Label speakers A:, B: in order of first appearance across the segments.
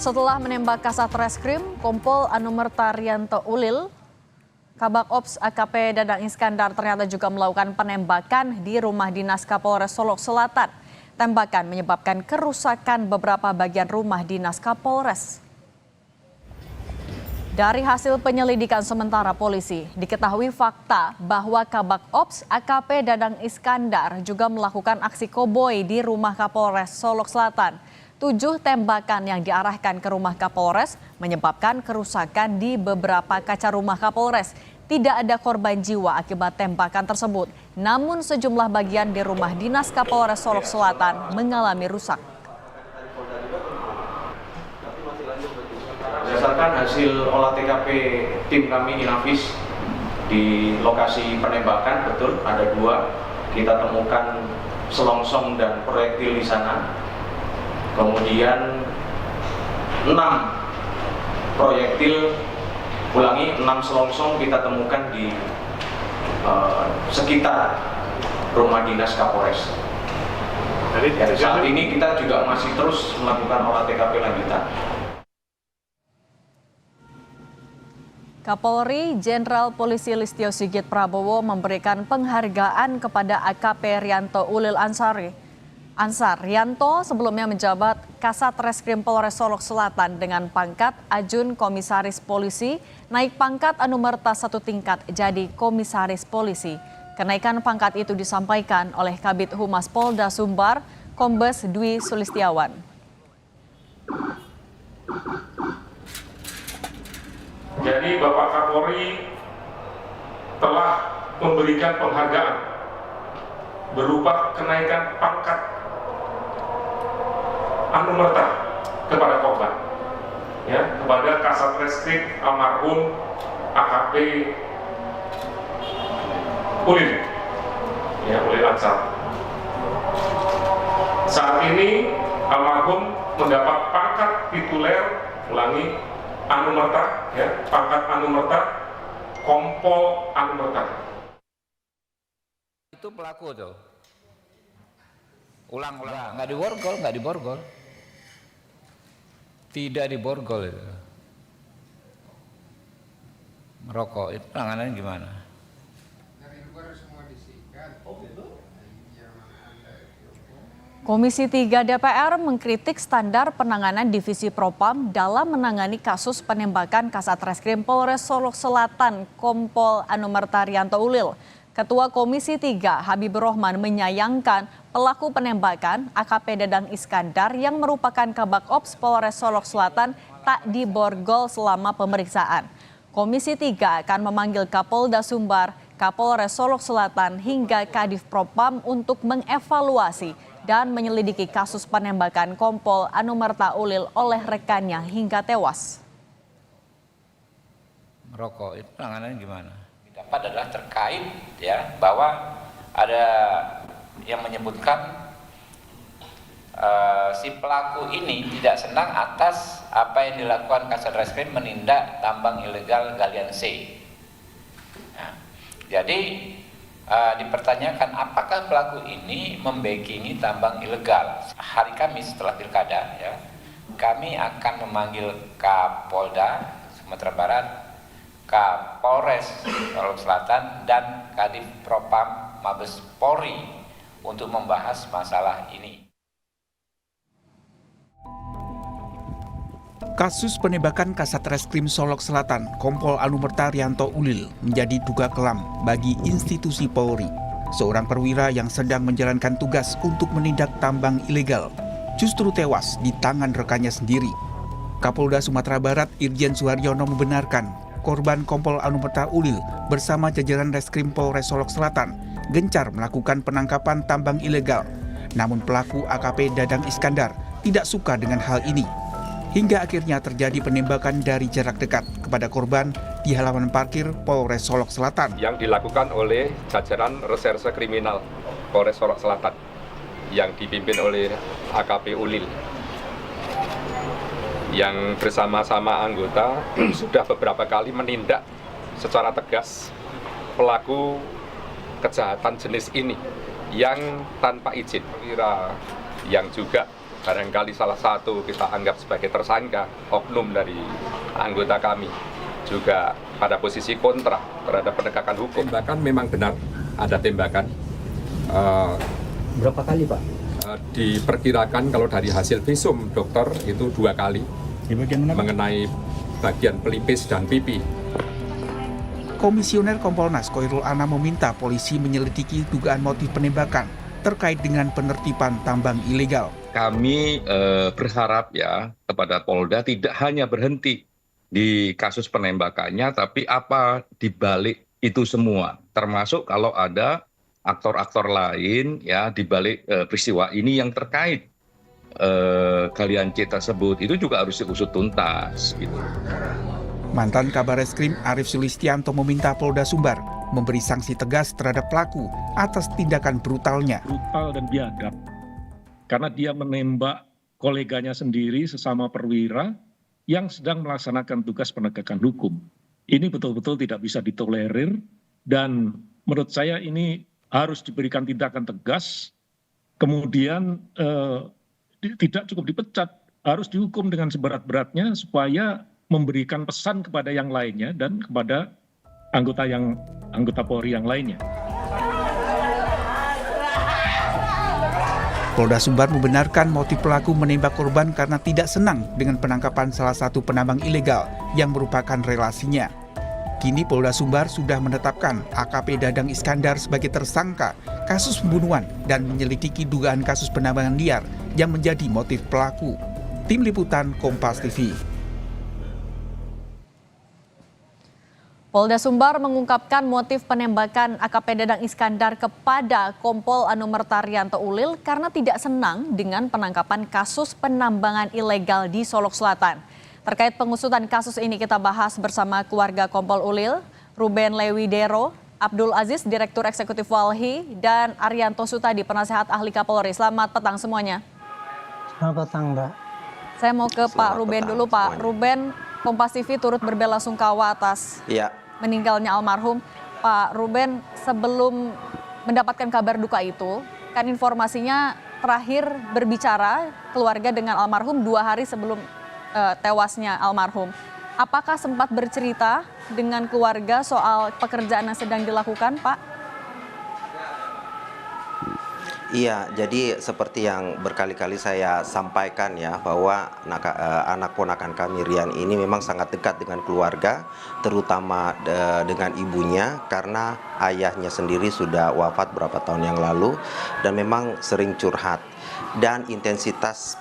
A: Setelah menembak Kasat Reskrim, Kompol Anumerta Rianto Ulil, Kabak Ops AKP Dadang Iskandar ternyata juga melakukan penembakan di rumah dinas Kapolres Solok Selatan. Tembakan menyebabkan kerusakan beberapa bagian rumah dinas Kapolres. Dari hasil penyelidikan sementara polisi, diketahui fakta bahwa Kabak Ops AKP Dadang Iskandar juga melakukan aksi koboi di rumah Kapolres Solok Selatan. 7 tembakan yang diarahkan ke rumah Kapolres menyebabkan kerusakan di beberapa kaca rumah Kapolres. Tidak ada korban jiwa akibat tembakan tersebut, namun sejumlah bagian di rumah dinas Kapolres Solok Selatan mengalami rusak.
B: Berdasarkan hasil olah TKP tim kami Inavis di lokasi penembakan, betul ada 2, kita temukan selongsong dan proyektil di sana. Kemudian 6 proyektil, 6 selongsong kita temukan di sekitar rumah dinas Kapolres. Saat ini kita juga masih terus melakukan olah TKP lanjutan.
A: Kapolri Jenderal Polisi Listio Sigit Prabowo memberikan penghargaan kepada AKP Rianto Ulil Ansar. Rianto sebelumnya menjabat Kasat Reskrim Polres Solok Selatan dengan pangkat Ajun Komisaris Polisi, naik pangkat Anumerta 1 tingkat jadi Komisaris Polisi. Kenaikan pangkat itu disampaikan oleh Kabid Humas Polda Sumbar, Kombes Dwi Sulistiawan.
C: Jadi Bapak Kapolri telah memberikan penghargaan berupa kenaikan pangkat Anumerta kepada korban, ya, kepada Kasat Reskrim almarhum AKP Ulil, ya, Ulil Ansar. Saat ini almarhum mendapat pangkat tituler, Anumerta, ya, pangkat Anumerta, Kompol Anumerta.
D: Itu pelaku tuh. Ulang-ulang. Nggak diborgol. Tidak diborgol itu. Merokok itu penanganannya gimana?
E: Dari luar semua disikat. Oh gitu?
A: Komisi 3 DPR mengkritik standar penanganan Divisi Propam dalam menangani kasus penembakan Kasat Reskrim Polres Solok Selatan Kompol Anumerta Rianto Ulil. Ketua Komisi 3 Habibur Rahman menyayangkan pelaku penembakan AKP Dadang Iskandar yang merupakan Kabak Ops Polres Solok Selatan tak diborgol selama pemeriksaan. Komisi 3 akan memanggil Kapolda Sumbar, Kapolres Solok Selatan hingga Kadif Propam untuk mengevaluasi dan menyelidiki kasus penembakan Kompol Anumerta Ulil oleh rekannya hingga tewas.
D: Merokok itu penanganannya gimana?
F: Dapat adalah terkait, ya, bahwa ada yang menyebutkan si pelaku ini tidak senang atas apa yang dilakukan Kasat Reskrim menindak tambang ilegal galian C. Nah, jadi dipertanyakan apakah pelaku ini membackingi tambang ilegal. Hari Kamis setelah pilkada, ya, kami akan memanggil Kapolda Sumatera Barat, Kapolres Solok Selatan, dan Kadif Propam Mabes Polri untuk membahas masalah ini.
G: Kasus penembakan Kasat Reskrim Solok Selatan, Kompol Anumerta Rianto Ulil menjadi duga kelam bagi institusi Polri. Seorang perwira yang sedang menjalankan tugas untuk menindak tambang ilegal justru tewas di tangan rekannya sendiri. Kapolda Sumatera Barat Irjen Suharyono membenarkan korban Kompol Anumerta Ulil bersama jajaran Reskrim Polres Solok Selatan gencar melakukan penangkapan tambang ilegal. Namun pelaku AKP Dadang Iskandar tidak suka dengan hal ini. Hingga akhirnya terjadi penembakan dari jarak dekat kepada korban di halaman parkir Polres Solok Selatan.
H: Yang dilakukan oleh jajaran Reserse Kriminal Polres Solok Selatan yang dipimpin oleh AKP Ulil, yang bersama-sama anggota sudah beberapa kali menindak secara tegas pelaku kejahatan jenis ini yang tanpa izin. Perwira yang juga barangkali salah satu kita anggap sebagai tersangka, oknum dari anggota kami juga pada posisi kontra terhadap penegakan hukum. Tembakan memang benar ada tembakan.
I: Berapa kali, Pak?
H: Diperkirakan kalau dari hasil visum dokter itu 2 kali.
I: Di bagian mana, Pak?
H: Mengenai bagian pelipis dan pipi.
G: Komisioner Kompolnas Koirul Ana meminta polisi menyelidiki dugaan motif penembakan terkait dengan penertiban tambang ilegal.
J: Kami berharap ya kepada Polda tidak hanya berhenti di kasus penembakannya, tapi apa dibalik itu semua, termasuk kalau ada aktor-aktor lain ya dibalik peristiwa ini yang terkait galian C tersebut, itu juga harus diusut tuntas gitu.
G: Mantan Kabar Reskrim Arief Sulistianto meminta Polda Sumbar memberi sanksi tegas terhadap pelaku atas tindakan brutalnya.
K: Brutal dan biadab, karena dia menembak koleganya sendiri sesama perwira yang sedang melaksanakan tugas penegakan hukum. Ini betul-betul tidak bisa ditolerir dan menurut saya ini harus diberikan tindakan tegas, kemudian tidak cukup dipecat, harus dihukum dengan seberat-beratnya supaya memberikan pesan kepada yang lainnya dan kepada anggota Polri yang lainnya.
G: Polda Sumbar membenarkan motif pelaku menembak korban karena tidak senang dengan penangkapan salah satu penambang ilegal yang merupakan relasinya. Kini Polda Sumbar sudah menetapkan AKP Dadang Iskandar sebagai tersangka kasus pembunuhan dan menyelidiki dugaan kasus penambangan liar yang menjadi motif pelaku. Tim Liputan Kompas TV.
A: Polda Sumbar mengungkapkan motif penembakan AKP Dadang Iskandar kepada Kompol Anumer Taryanto Ulil karena tidak senang dengan penangkapan kasus penambangan ilegal di Solok Selatan. Terkait pengusutan kasus ini kita bahas bersama keluarga Kompol Ulil, Ruben Lewidero, Abdul Aziz, Direktur Eksekutif Walhi, dan Arianto Sutadi, Penasehat Ahli Kapolri. Selamat petang semuanya.
I: Selamat petang, Mbak.
A: Saya mau ke Pak Ruben dulu, Pak. Ruben, Kompas TV turut berbelasungkawa atas meninggalnya almarhum. Pak Ruben, sebelum mendapatkan kabar duka itu, kan informasinya terakhir berbicara keluarga dengan almarhum 2 hari sebelum tewasnya almarhum. Apakah sempat bercerita dengan keluarga soal pekerjaan yang sedang dilakukan, Pak?
L: Iya, jadi seperti yang berkali-kali saya sampaikan ya, bahwa anak ponakan kami Rian ini memang sangat dekat dengan keluarga, terutama dengan ibunya, karena ayahnya sendiri sudah wafat berapa tahun yang lalu dan memang sering curhat. Dan intensitas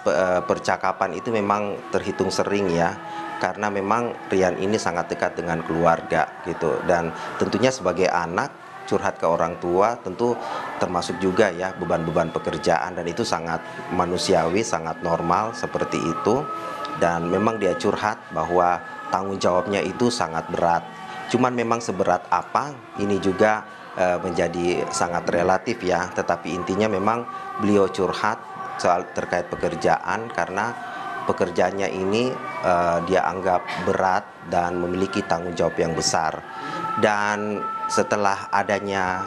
L: percakapan itu memang terhitung sering ya, karena memang Rian ini sangat dekat dengan keluarga gitu. Dan tentunya sebagai anak, curhat ke orang tua tentu termasuk juga ya beban-beban pekerjaan, dan itu sangat manusiawi, sangat normal seperti itu. Dan memang dia curhat bahwa tanggung jawabnya itu sangat berat. Cuman memang seberat apa ini juga menjadi sangat relatif ya, tetapi intinya memang beliau curhat soal terkait pekerjaan karena pekerjaannya ini dia anggap berat dan memiliki tanggung jawab yang besar. Dan setelah adanya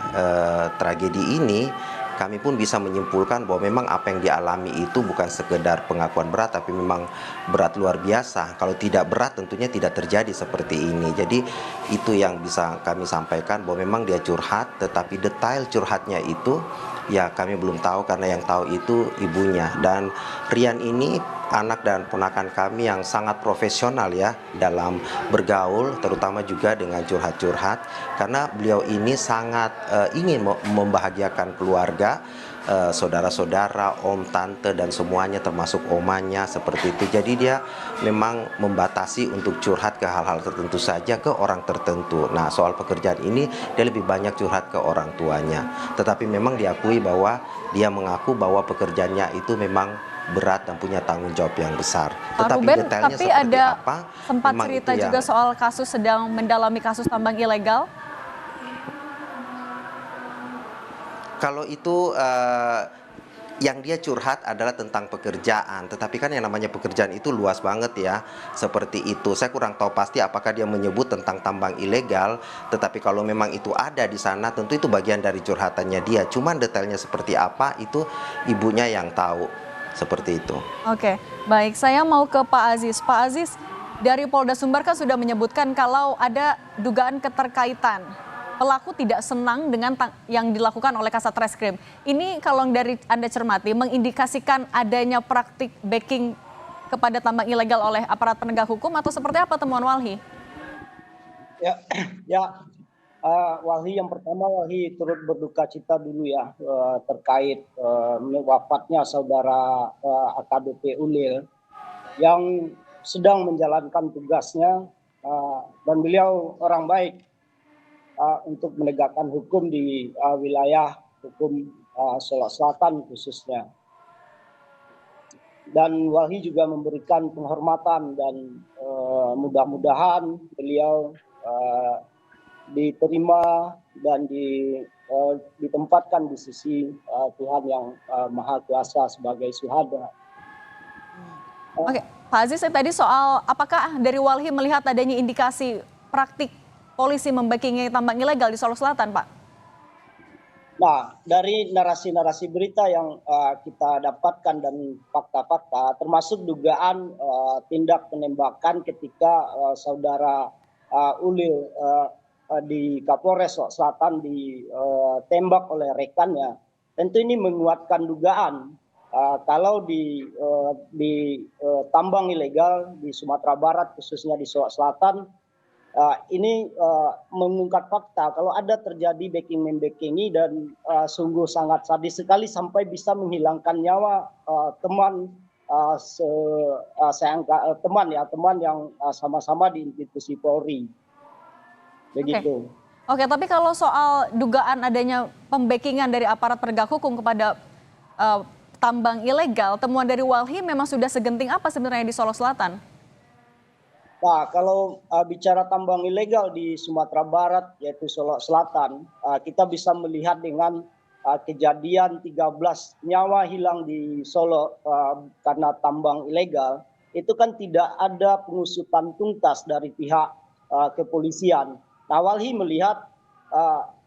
L: tragedi ini, kami pun bisa menyimpulkan bahwa memang apa yang dialami itu bukan sekedar pengakuan berat, tapi memang berat luar biasa. Kalau tidak berat tentunya tidak terjadi seperti ini. Jadi itu yang bisa kami sampaikan, bahwa memang dia curhat, tetapi detail curhatnya itu ya kami belum tahu, karena yang tahu itu ibunya. Dan Rian ini anak dan ponakan kami yang sangat profesional ya dalam bergaul, terutama juga dengan curhat-curhat, karena beliau ini sangat ingin membahagiakan keluarga, saudara-saudara, om, tante, dan semuanya termasuk omanya seperti itu. Jadi dia memang membatasi untuk curhat ke hal-hal tertentu saja, ke orang tertentu. Nah, soal pekerjaan ini dia lebih banyak curhat ke orang tuanya. Tetapi memang diakui bahwa dia mengaku bahwa pekerjaannya itu memang berat dan punya tanggung jawab yang besar.
A: Pak Ruben, tapi ada
L: apa,
A: sempat cerita juga soal kasus sedang mendalami kasus tambang ilegal.
L: Kalau itu yang dia curhat adalah tentang pekerjaan, tetapi kan yang namanya pekerjaan itu luas banget ya, seperti itu. Saya kurang tahu pasti apakah dia menyebut tentang tambang ilegal, tetapi kalau memang itu ada di sana, tentu itu bagian dari curhatannya dia. Cuman detailnya seperti apa itu ibunya yang tahu. seperti itu.
A: Oke, baik. Saya mau ke Pak Aziz. Pak Aziz, dari Polda Sumbar kan sudah menyebutkan kalau ada dugaan keterkaitan. Pelaku tidak senang dengan yang dilakukan oleh Kasat Reskrim. Ini kalau dari Anda cermati, mengindikasikan adanya praktik backing kepada tambang ilegal oleh aparat penegak hukum atau seperti apa temuan Walhi?
I: Walhi, yang pertama Walhi turut berduka cita dulu ya terkait wafatnya saudara AKBP Ulil yang sedang menjalankan tugasnya dan beliau orang baik untuk menegakkan hukum di wilayah hukum Solok Selatan khususnya. Dan Walhi juga memberikan penghormatan dan mudah-mudahan beliau diterima dan ditempatkan di sisi Tuhan yang Maha Kuasa sebagai syuhada.
A: Oke, Pak Aziz, tadi soal apakah dari Walhi melihat adanya indikasi praktik polisi membackingi tambang ilegal di Solok Selatan, Pak?
I: Nah, dari narasi-narasi berita yang kita dapatkan dan fakta-fakta, termasuk dugaan tindak penembakan ketika saudara Ulil di Kapolres Selatan ditembak oleh rekannya, tentu ini menguatkan dugaan kalau di tambang ilegal di Sumatera Barat khususnya di Solok Selatan ini mengungkap fakta kalau ada terjadi backing-membackingi dan sungguh sangat sadis sekali sampai bisa menghilangkan nyawa teman teman yang sama-sama di institusi Polri. Begitu.
A: Oke, tapi kalau soal dugaan adanya pembackingan dari aparat penegak hukum kepada tambang ilegal, temuan dari Walhi memang sudah segenting apa sebenarnya di Solok Selatan?
I: Nah, kalau bicara tambang ilegal di Sumatera Barat yaitu Solok Selatan, kita bisa melihat dengan kejadian 13 nyawa hilang di Solok karena tambang ilegal, itu kan tidak ada pengusutan tuntas dari pihak kepolisian. Nah, Walhi melihat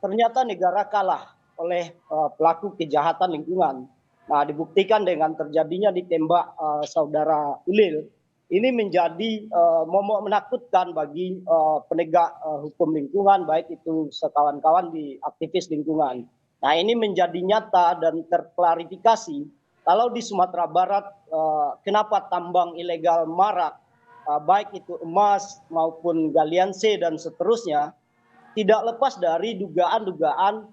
I: ternyata negara kalah oleh pelaku kejahatan lingkungan. Nah, dibuktikan dengan terjadinya ditembak saudara Ulil. Ini menjadi momok menakutkan bagi penegak hukum lingkungan, baik itu sekawan-kawan di aktivis lingkungan. Nah, ini menjadi nyata dan terklarifikasi kalau di Sumatera Barat kenapa tambang ilegal marak, baik itu emas maupun galian C dan seterusnya, tidak lepas dari dugaan-dugaan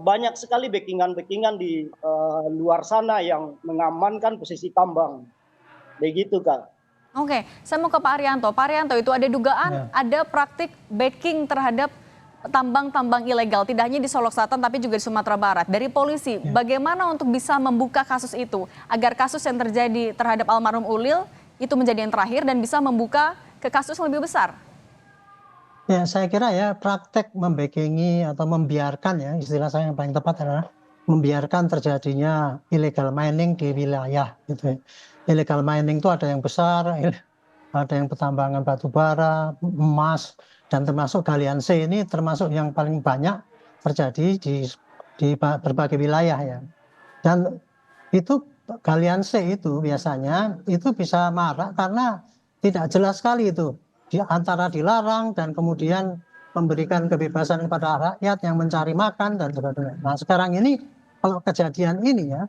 I: banyak sekali backingan-backingan di luar sana yang mengamankan posisi tambang. Begitu, Kak.
A: Oke, saya mau ke Pak Arianto. Pak Arianto, itu ada dugaan ada praktik backing terhadap tambang-tambang ilegal, tidak hanya di Solok Selatan tapi juga di Sumatera Barat. Dari polisi, bagaimana untuk bisa membuka kasus itu agar kasus yang terjadi terhadap almarhum Ulil itu menjadi yang terakhir dan bisa membuka ke kasus yang lebih besar?
I: Ya, saya kira ya praktek membackingi atau membiarkan, ya istilah saya yang paling tepat adalah membiarkan terjadinya illegal mining di wilayah gitu ya. Illegal mining itu ada yang besar, ada yang pertambangan batu bara, emas, dan termasuk galian C ini termasuk yang paling banyak terjadi di berbagai wilayah ya. Dan itu galian C itu biasanya itu bisa marak karena tidak jelas sekali itu. Antara dilarang dan kemudian memberikan kebebasan kepada rakyat yang mencari makan dan sebagainya. Nah, sekarang ini kalau kejadian ini ya,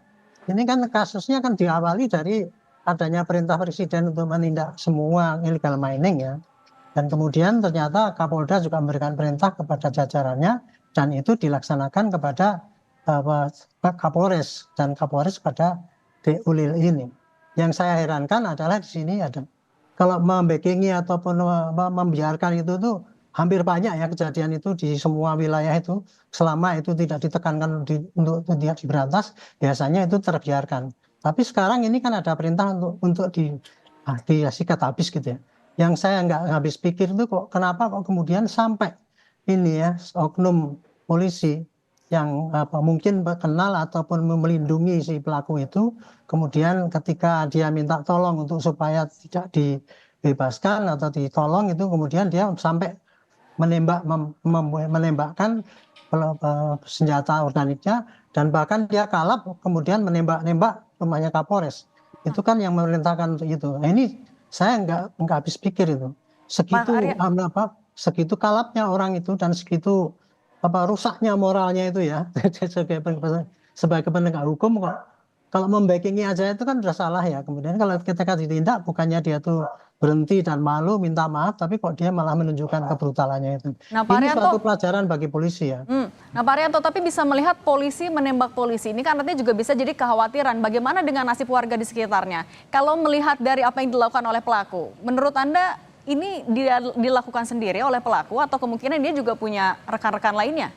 I: ini kan kasusnya kan diawali dari adanya perintah presiden untuk menindak semua illegal mining ya. Dan kemudian ternyata Kapolda juga memberikan perintah kepada jajarannya dan itu dilaksanakan kepada Kapolres dan Kapolres pada Ulil ini. Yang saya herankan adalah di sini ada kalau membackingi ataupun membiarkan itu tuh hampir banyak ya kejadian itu di semua wilayah itu selama itu tidak ditekankan untuk tidak diberantas biasanya itu terbiarkan. Tapi sekarang ini kan ada perintah untuk disikat habis gitu ya. Yang saya nggak habis pikir itu kenapa kemudian sampai ini ya oknum polisi yang mungkin kenal ataupun melindungi si pelaku itu, kemudian ketika dia minta tolong untuk supaya tidak dibebaskan atau ditolong itu kemudian dia sampai
M: menembakkan senjata organiknya, dan bahkan dia kalap kemudian menembak rumahnya Kapolres. Itu kan yang memerintahkan untuk itu. Nah, ini saya nggak habis pikir itu. Segitu kalapnya orang itu dan segitu rusaknya moralnya itu ya. Sebagai penegak hukum kok kalau membackingi aja itu kan sudah salah ya. Kemudian kalau ketika ditindak bukannya dia tuh berhenti dan malu minta maaf, tapi kok dia malah menunjukkan kebrutalannya itu.
A: Nah, Pak
M: ini
A: Arianto,
M: suatu pelajaran bagi polisi ya.
A: Nah, Pak Arianto, tapi bisa melihat polisi menembak polisi ini kan artinya juga bisa jadi kekhawatiran bagaimana dengan nasib warga di sekitarnya. Kalau melihat dari apa yang dilakukan oleh pelaku, menurut Anda ini dilakukan sendiri oleh pelaku atau kemungkinan dia juga punya rekan-rekan lainnya?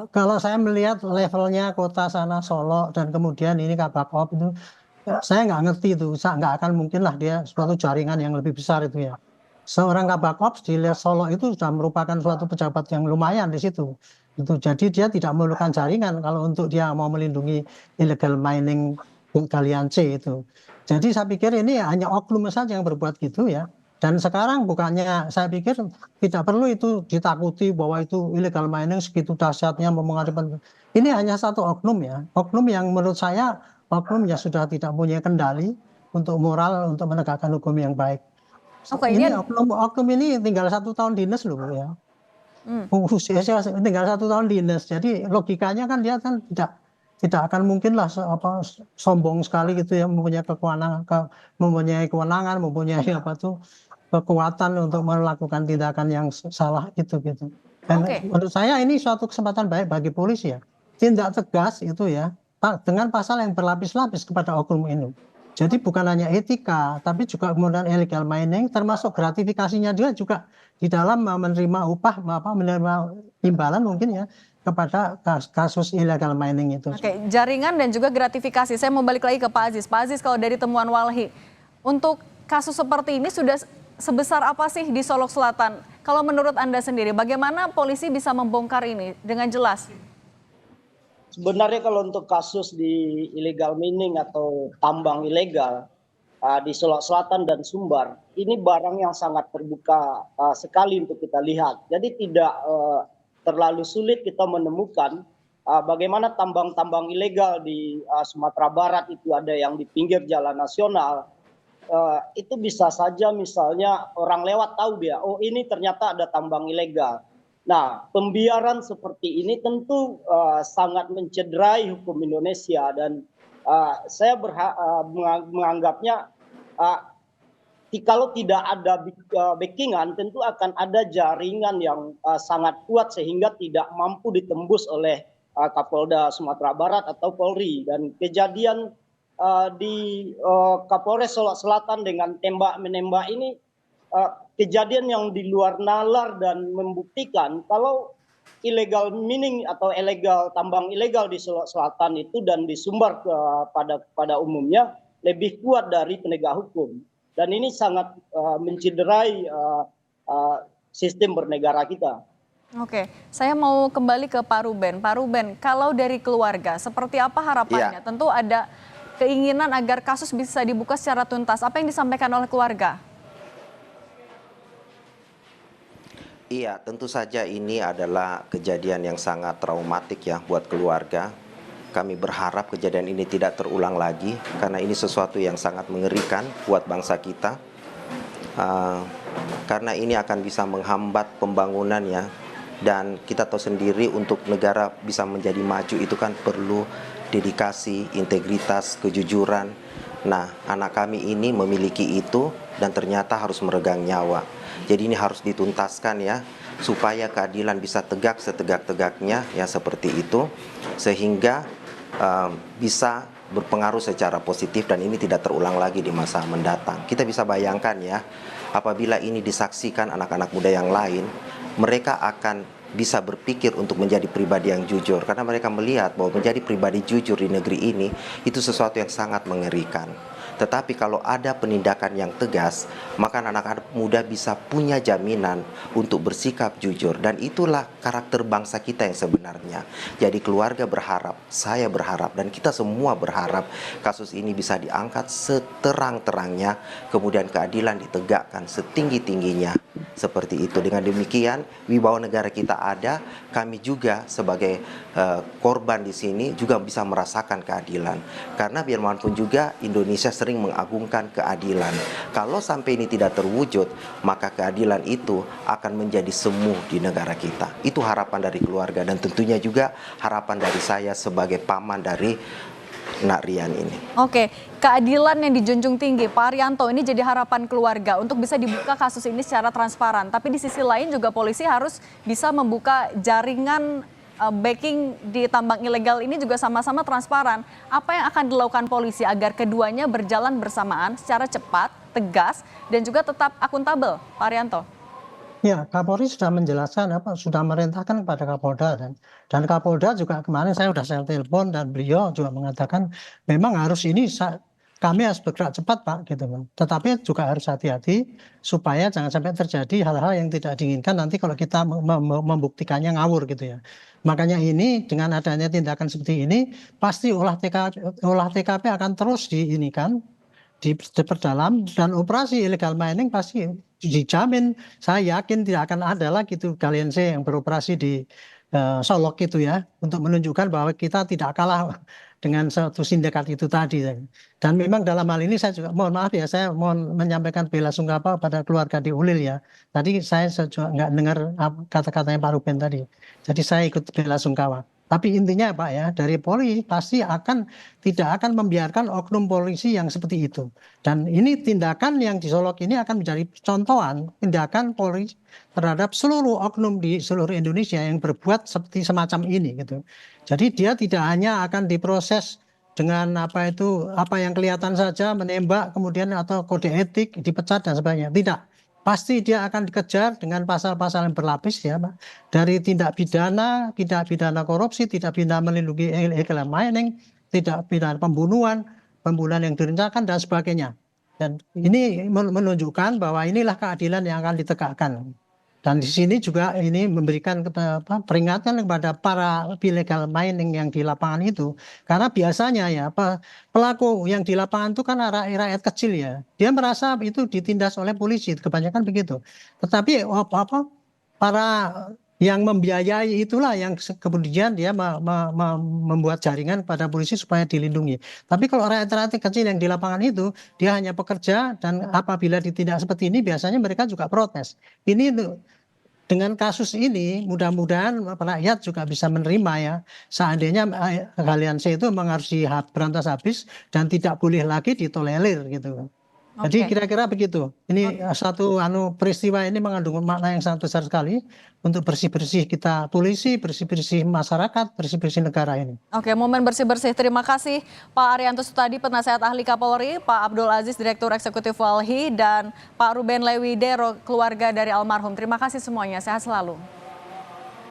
M: Kalau saya melihat levelnya kota sana Solo dan kemudian ini Kabakop itu, saya nggak ngerti itu, nggak akan mungkin lah dia suatu jaringan yang lebih besar itu ya. Seorang Kabakop di Solo itu sudah merupakan suatu pejabat yang lumayan di situ. Itu jadi dia tidak memerlukan jaringan kalau untuk dia mau melindungi illegal mining galian C itu. Jadi saya pikir ini hanya oknum saja yang berbuat gitu ya. Dan sekarang bukannya saya pikir tidak perlu itu ditakuti bahwa itu illegal mining segitu dahsyatnya mempengaruhi. Ini hanya satu oknum ya. Oknum yang menurut saya oknum yang sudah tidak punya kendali untuk moral untuk menegakkan hukum yang baik. Ini oknum ini tinggal 1 tahun dinas loh ya. Tinggal 1 tahun dinas. Jadi logikanya kan dia kan tidak akan mungkin lah sombong sekali gitu ya, mempunyai kewenangan, mempunyai kekuatan untuk melakukan tindakan yang salah gitu. Dan menurut saya ini suatu kesempatan baik bagi polisi ya. Tindak tegas itu ya dengan pasal yang berlapis-lapis kepada oknum ini. Jadi bukan hanya etika, tapi juga kemudian illegal mining, termasuk gratifikasinya juga di dalam menerima upah, menerima imbalan mungkin ya kepada kasus illegal mining itu.
A: Oke, jaringan dan juga gratifikasi. Saya mau balik lagi ke Pak Aziz. Pak Aziz, kalau dari temuan Walhi, untuk kasus seperti ini sudah sebesar apa sih di Solok Selatan? Kalau menurut Anda sendiri, bagaimana polisi bisa membongkar ini dengan jelas?
I: Sebenarnya kalau untuk kasus di illegal mining atau tambang ilegal di Solok Selatan dan Sumbar, ini barang yang sangat terbuka sekali untuk kita lihat. Jadi tidak terlalu sulit kita menemukan bagaimana tambang-tambang ilegal di Sumatera Barat itu ada yang di pinggir jalan nasional. Itu bisa saja misalnya orang lewat tahu dia, oh ini ternyata ada tambang ilegal. Nah, pembiaran seperti ini tentu sangat mencederai hukum Indonesia dan saya menganggapnya kalau tidak ada backingan tentu akan ada jaringan yang sangat kuat sehingga tidak mampu ditembus oleh Kapolda Sumatera Barat atau Polri. Dan kejadian di Kapolres Solok Selatan dengan tembak-menembak ini kejadian yang di luar nalar dan membuktikan kalau illegal mining atau tambang ilegal di Solok Selatan itu dan di Sumbar pada umumnya lebih kuat dari penegak hukum. Dan ini sangat mencederai sistem bernegara kita.
A: Oke, saya mau kembali ke Pak Ruben. Pak Ruben, kalau dari keluarga, seperti apa harapannya? Tentu ada keinginan agar kasus bisa dibuka secara tuntas. Apa yang disampaikan oleh keluarga?
L: Iya, tentu saja ini adalah kejadian yang sangat traumatik ya buat keluarga. Kami berharap kejadian ini tidak terulang lagi karena ini sesuatu yang sangat mengerikan buat bangsa kita. Karena ini akan bisa menghambat pembangunan ya. Dan kita tahu sendiri untuk negara bisa menjadi maju itu kan perlu dedikasi, integritas, kejujuran. Nah, anak kami ini memiliki itu dan ternyata harus meregang nyawa. Jadi ini harus dituntaskan ya, supaya keadilan bisa tegak setegak-tegaknya ya seperti itu, sehingga bisa berpengaruh secara positif dan ini tidak terulang lagi di masa mendatang. Kita bisa bayangkan ya, apabila ini disaksikan anak-anak muda yang lain, mereka akan bisa berpikir untuk menjadi pribadi yang jujur karena mereka melihat bahwa menjadi pribadi jujur di negeri ini itu sesuatu yang sangat mengerikan. Tetapi kalau ada penindakan yang tegas, maka anak-anak muda bisa punya jaminan untuk bersikap jujur dan itulah karakter bangsa kita yang sebenarnya. Jadi keluarga berharap, saya berharap dan kita semua berharap kasus ini bisa diangkat seterang-terangnya, kemudian keadilan ditegakkan setinggi-tingginya seperti itu. Dengan demikian, wibawa negara kita ada, kami juga sebagai korban di sini juga bisa merasakan keadilan. Karena biar pun juga Indonesia sering mengagungkan keadilan. Kalau sampai ini tidak terwujud, maka keadilan itu akan menjadi semu di negara kita. Itu harapan dari keluarga dan tentunya juga harapan dari saya sebagai paman dari Nak Rian ini.
A: Oke, keadilan yang dijunjung tinggi, Pak Haryanto, ini jadi harapan keluarga untuk bisa dibuka kasus ini secara transparan. Tapi di sisi lain juga polisi harus bisa membuka jaringan backing di tambang ilegal ini juga sama-sama transparan. Apa yang akan dilakukan polisi agar keduanya berjalan bersamaan secara cepat, tegas, dan juga tetap akuntabel, Pak Haryanto?
M: Ya, Kapolri sudah menjelaskan sudah merintahkan kepada Kapolda dan Kapolda juga kemarin saya telepon dan beliau juga mengatakan memang harus ini kami harus bergerak cepat Pak gitu kan. Tetapi juga harus hati-hati supaya jangan sampai terjadi hal-hal yang tidak diinginkan nanti kalau kita membuktikannya ngawur gitu ya. Makanya ini dengan adanya tindakan seperti ini pasti olah TKP akan terus diperdalam dan operasi illegal mining pasti dijamin, saya yakin tidak akan ada lagi itu Galian C yang beroperasi di Solok itu ya, untuk menunjukkan bahwa kita tidak kalah dengan satu sindikat itu tadi. Dan memang dalam hal ini saya juga mohon maaf ya, saya mohon menyampaikan belasungkawa pada keluarga di Ulil ya. Tadi saya juga nggak dengar kata-katanya Pak Ruben tadi, jadi saya ikut belasungkawa. Tapi intinya Pak ya, dari Polri pasti tidak akan membiarkan oknum polisi yang seperti itu. Dan ini tindakan yang di Solok ini akan menjadi contohan tindakan Polri terhadap seluruh oknum di seluruh Indonesia yang berbuat seperti semacam ini gitu. Jadi dia tidak hanya akan diproses dengan apa yang kelihatan saja, menembak kemudian atau kode etik dipecat dan sebagainya. Tidak. Pasti dia akan dikejar dengan pasal-pasal yang berlapis ya Pak. Dari tindak pidana korupsi, tindak pidana melindungi illegal mining, tindak pidana pembunuhan yang direncanakan dan sebagainya. Dan ini menunjukkan bahwa inilah keadilan yang akan ditegakkan. Dan di sini juga ini memberikan peringatan kepada para illegal mining yang di lapangan itu. Karena biasanya ya pelaku yang di lapangan itu kan rakyat kecil ya. Dia merasa itu ditindas oleh polisi, kebanyakan begitu. Tetapi para yang membiayai itulah yang kemudian dia membuat jaringan pada polisi supaya dilindungi. Tapi kalau rakyat kecil yang di lapangan itu, dia hanya pekerja dan apabila ditindak seperti ini biasanya mereka juga protes. Ini dengan kasus ini mudah-mudahan rakyat juga bisa menerima ya. Seandainya Galian C itu memang harus berantas habis dan tidak boleh lagi ditolerir gitu. Jadi kira-kira begitu. Ini satu peristiwa ini mengandung makna yang sangat besar sekali untuk bersih-bersih kita polisi, bersih-bersih masyarakat, bersih-bersih negara ini.
A: Oke, momen bersih-bersih. Terima kasih Pak Haryanto Sutadi, Penasehat Ahli Kapolri, Pak Abdul Aziz, Direktur Eksekutif Walhi, dan Pak Ruben Lewidero, keluarga dari almarhum. Terima kasih semuanya. Sehat selalu.